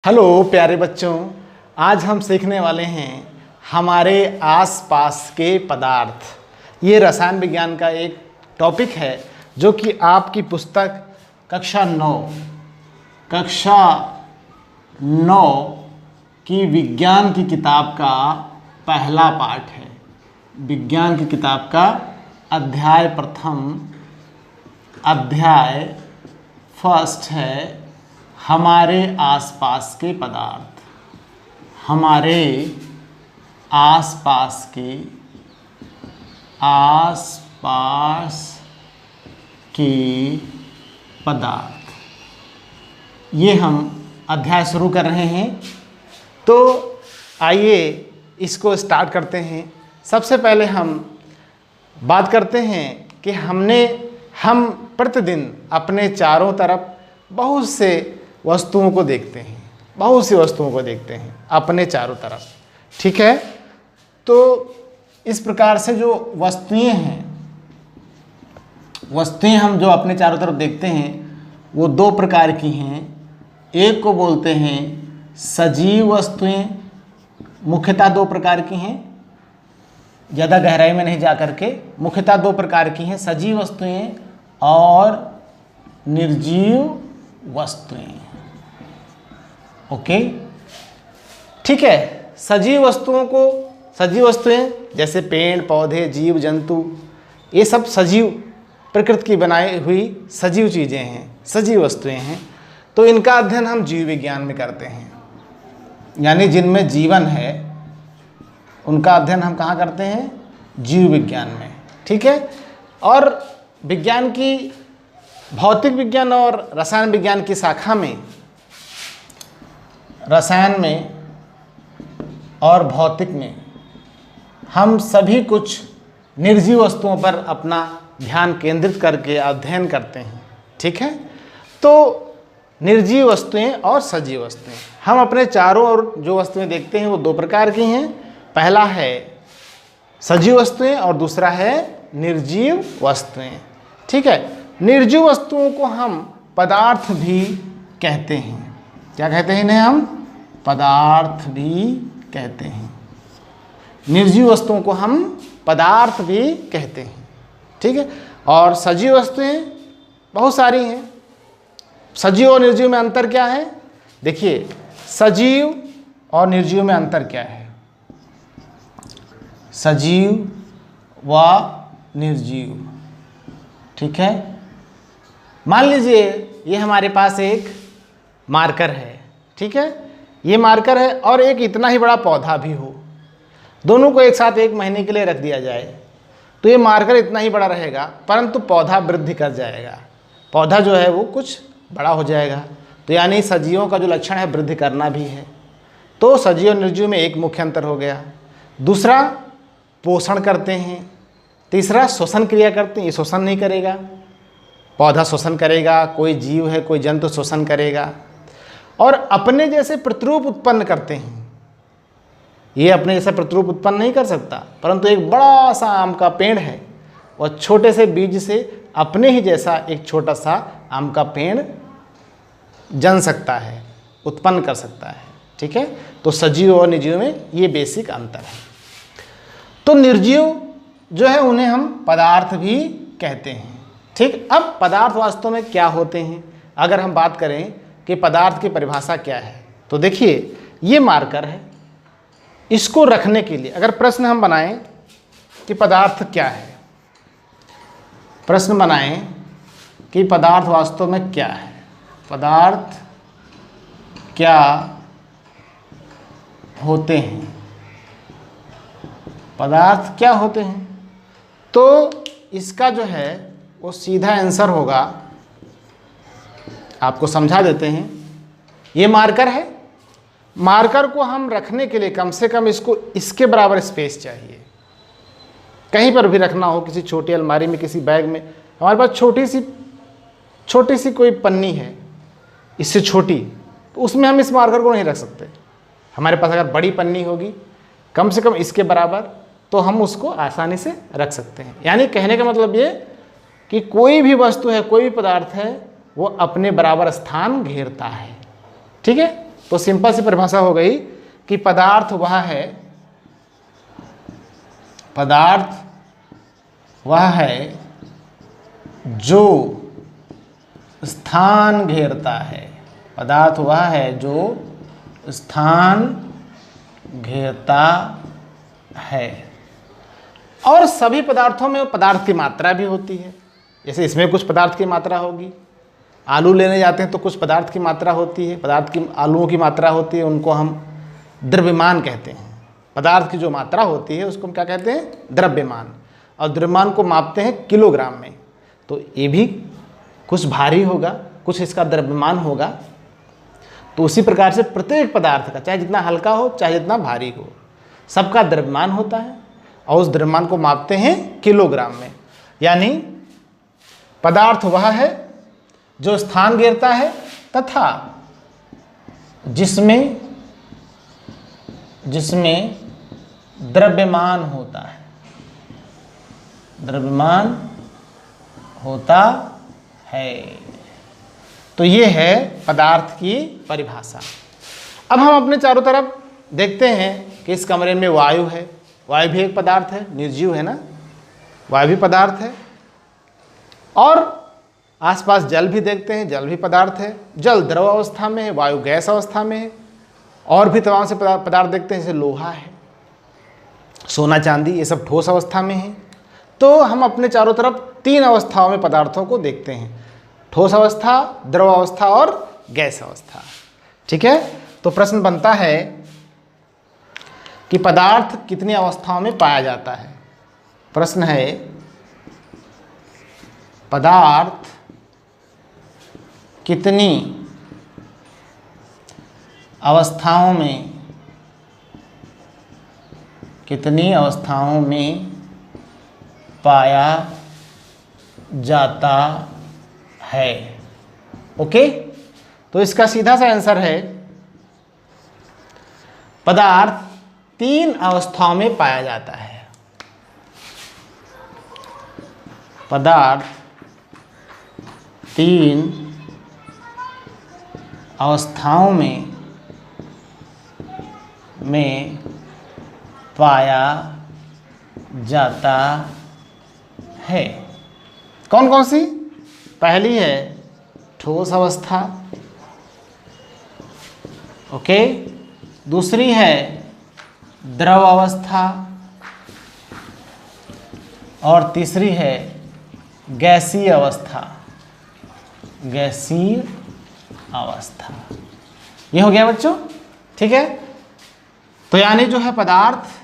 Hello प्यारे बच्चों, आज हम सीखने वाले हैं हमारे आसपास के पदार्थ। ये रसायन विज्ञान का एक टॉपिक है जो कि आपकी पुस्तक कक्षा 9 की विज्ञान की किताब का पहला पाठ है। विज्ञान की किताब का अध्याय प्रथम, अध्याय फर्स्ट है हमारे आसपास के पदार्थ। हमारे आसपास के पदार्थ, ये हम अध्याय शुरू कर रहे हैं। तो आइए इसको स्टार्ट करते हैं। सबसे पहले हम बात करते हैं कि हम प्रतिदिन अपने चारों तरफ बहुत से वस्तुओं को देखते हैं, बहुत सी वस्तुओं को देखते हैं अपने चारों तरफ। ठीक है, तो इस प्रकार से जो वस्तुएं हम जो अपने चारों तरफ देखते हैं वो दो प्रकार की हैं। एक को बोलते हैं सजीव वस्तुएं, मुख्यतः दो प्रकार की हैं, ज़्यादा गहराई में नहीं जा करके मुख्यतः दो प्रकार की हैं, सजीव वस्तुएं और निर्जीव वस्तुएं। ओके, ठीक है। सजीव वस्तुएं जैसे पेड़ पौधे, जीव जंतु, ये सब सजीव प्रकृति की बनाई हुई सजीव चीज़ें हैं, सजीव वस्तुएं हैं। तो इनका अध्ययन हम जीव विज्ञान में करते हैं, यानी जिनमें जीवन है उनका अध्ययन हम कहाँ करते हैं? जीव विज्ञान में। ठीक है। और विज्ञान की भौतिक विज्ञान और रसायन विज्ञान की शाखा में, रसायन में और भौतिक में हम सभी कुछ निर्जीव वस्तुओं पर अपना ध्यान केंद्रित करके अध्ययन करते हैं। ठीक है। तो निर्जीव वस्तुएं और सजीव वस्तुएं, हम अपने चारों ओर जो वस्तुएं देखते हैं वो दो प्रकार की हैं। पहला है सजीव वस्तुएं और दूसरा है निर्जीव वस्तुएं। ठीक है। निर्जीव वस्तुओं को हम पदार्थ भी कहते हैं। क्या कहते हैं इन्हें? हम पदार्थ भी कहते हैं। निर्जीव वस्तुओं को हम पदार्थ भी कहते हैं। ठीक है। और सजीव वस्तुएं बहुत सारी हैं। सजीव और निर्जीव में अंतर क्या है? देखिए, सजीव और निर्जीव में अंतर क्या है? सजीव व निर्जीव। ठीक है। मान लीजिए ये हमारे पास एक मार्कर है। ठीक है, ये मार्कर है और एक इतना ही बड़ा पौधा भी हो, दोनों को एक साथ एक महीने के लिए रख दिया जाए तो ये मार्कर इतना ही बड़ा रहेगा, परंतु पौधा वृद्धि कर जाएगा। पौधा जो है वो कुछ बड़ा हो जाएगा। तो यानी सजीवों का जो लक्षण है वृद्धि करना भी है। तो सजीव और निर्जीव में एक मुख्य अंतर हो गया। दूसरा, पोषण करते हैं। तीसरा, श्वसन क्रिया करते हैं। ये श्वसन नहीं करेगा, पौधा श्वसन करेगा, कोई जीव है कोई जंतु श्वसन करेगा। और अपने जैसे प्रतिरूप उत्पन्न करते हैं। ये अपने जैसा प्रतिरूप उत्पन्न नहीं कर सकता, परंतु एक बड़ा सा आम का पेड़ है और छोटे से बीज से अपने ही जैसा एक छोटा सा आम का पेड़ जन सकता है, उत्पन्न कर सकता है। ठीक है। तो सजीव और निर्जीव में ये बेसिक अंतर है। तो निर्जीव जो है उन्हें हम पदार्थ भी कहते हैं। ठीक। अब पदार्थ वास्तव में क्या होते हैं? अगर हम बात करें कि पदार्थ की परिभाषा क्या है, तो देखिए ये मार्कर है। इसको रखने के लिए अगर प्रश्न हम बनाएं कि पदार्थ क्या है, प्रश्न बनाएं कि पदार्थ वास्तव में क्या है, पदार्थ क्या होते हैं, पदार्थ क्या होते हैं, तो इसका जो है वो सीधा आंसर होगा। आपको समझा देते हैं। ये मार्कर है। मार्कर को हम रखने के लिए कम से कम इसको इसके बराबर स्पेस चाहिए। कहीं पर भी रखना हो, किसी छोटी अलमारी में, किसी बैग में, हमारे पास छोटी सी कोई पन्नी है इससे छोटी, तो उसमें हम इस मार्कर को नहीं रख सकते। हमारे पास अगर बड़ी पन्नी होगी कम से कम इसके बराबर, तो हम उसको आसानी से रख सकते हैं। यानी कहने का मतलब ये कि कोई भी वस्तु है, कोई भी पदार्थ है, वो अपने बराबर स्थान घेरता है। ठीक है। तो सिंपल सी परिभाषा हो गई कि पदार्थ वह है जो स्थान घेरता है। पदार्थ वह है जो स्थान घेरता है। और सभी पदार्थों में पदार्थ की मात्रा भी होती है। जैसे इसमें कुछ पदार्थ की मात्रा होगी, आलू लेने जाते हैं तो कुछ पदार्थ की मात्रा होती है, आलूओं की मात्रा होती है, उनको हम द्रव्यमान कहते हैं। पदार्थ की जो मात्रा होती है उसको हम क्या कहते हैं? द्रव्यमान। और द्रव्यमान को मापते हैं किलोग्राम में। तो ये भी कुछ भारी होगा, कुछ इसका द्रव्यमान होगा। तो उसी प्रकार से प्रत्येक पदार्थ का, चाहे जितना हल्का हो चाहे जितना भारी हो, सबका द्रव्यमान होता है और उस द्रव्यमान को मापते हैं किलोग्राम में। यानी पदार्थ वह है जो स्थान घेरता है तथा जिसमें द्रव्यमान होता है। द्रव्यमान होता है। तो ये है पदार्थ की परिभाषा। अब हम अपने चारों तरफ देखते हैं कि इस कमरे में वायु है। वायु भी एक पदार्थ है, निर्जीव है ना, वायु भी पदार्थ है। और आसपास जल भी देखते हैं, जल भी पदार्थ है। जल द्रव अवस्था में है, वायु गैस अवस्था में है। और भी तमाम से पदार्थ देखते हैं, जैसे लोहा है, सोना चांदी, ये सब ठोस अवस्था में है। तो हम अपने चारों तरफ 3 अवस्थाओं में पदार्थों को देखते हैं, ठोस अवस्था, द्रव अवस्था और गैस अवस्था। ठीक है। तो प्रश्न बनता है कि पदार्थ कितनी अवस्थाओं में पाया जाता है। प्रश्न है पदार्थ कितनी अवस्थाओं में पाया जाता है। ओके। तो इसका सीधा सा आंसर है पदार्थ 3 अवस्थाओं में पाया जाता है। पदार्थ 3 अवस्थाओं में पाया जाता है। कौन कौन सी? पहली है ठोस अवस्था, ओके। दूसरी है द्रव अवस्था और तीसरी है गैसीय अवस्था। गैसीय अवस्था। ये हो गया बच्चों। ठीक है। तो यानी जो है पदार्थ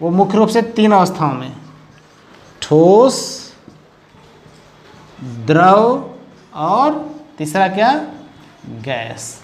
वो मुख्य रूप से 3 अवस्थाओं में, ठोस, द्रव और तीसरा क्या? गैस।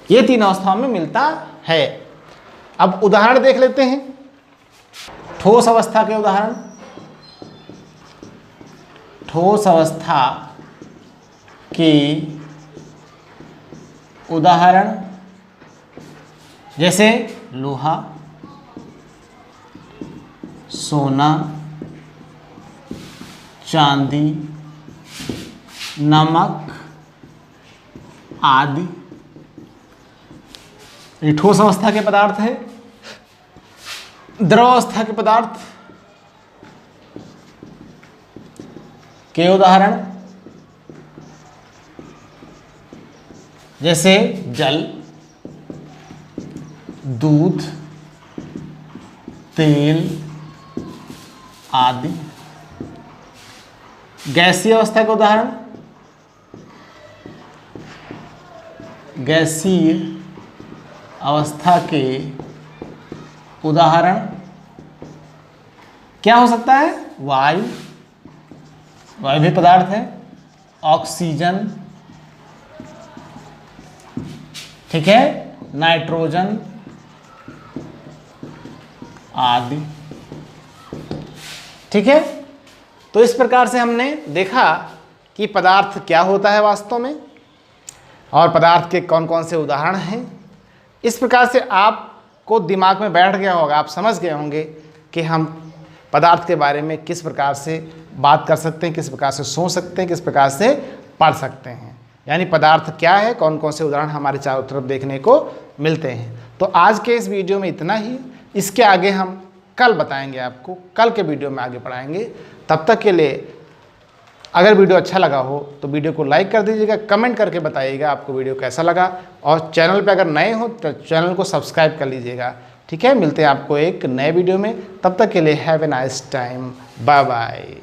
ये 3 अवस्थाओं में मिलता है। अब उदाहरण देख लेते हैं ठोस अवस्था के उदाहरण। ठोस अवस्था के उदाहरण जैसे लोहा, सोना, चांदी, नमक आदि। ये ठोस अवस्था के पदार्थ है। द्रव अवस्था के पदार्थ के उदाहरण जैसे जल, दूध, तेल आदि। गैसीय अवस्था का उदाहरण, गैसीय अवस्था के उदाहरण क्या हो सकता है? वायु, वायु भी पदार्थ है। ऑक्सीजन, ठीक है, नाइट्रोजन आदि। ठीक है। तो इस प्रकार से हमने देखा कि पदार्थ क्या होता है वास्तव में और पदार्थ के कौन कौन से उदाहरण हैं। इस प्रकार से आपको दिमाग में बैठ गया होगा, आप समझ गए होंगे कि हम पदार्थ के बारे में किस प्रकार से बात कर सकते हैं, किस प्रकार से सोच सकते हैं, किस प्रकार से पढ़ सकते हैं। यानी पदार्थ क्या है, कौन कौन से उदाहरण हमारे चारों तरफ देखने को मिलते हैं। तो आज के इस वीडियो में इतना ही, इसके आगे हम कल बताएंगे आपको, कल के वीडियो में आगे पढ़ाएंगे। तब तक के लिए अगर वीडियो अच्छा लगा हो तो वीडियो को लाइक कर दीजिएगा, कमेंट करके बताइएगा आपको वीडियो कैसा लगा, और चैनल पे अगर नए हो तो चैनल को सब्सक्राइब कर लीजिएगा। ठीक है, मिलते हैं आपको एक नए वीडियो में, तब तक के लिए have a nice time, bye bye.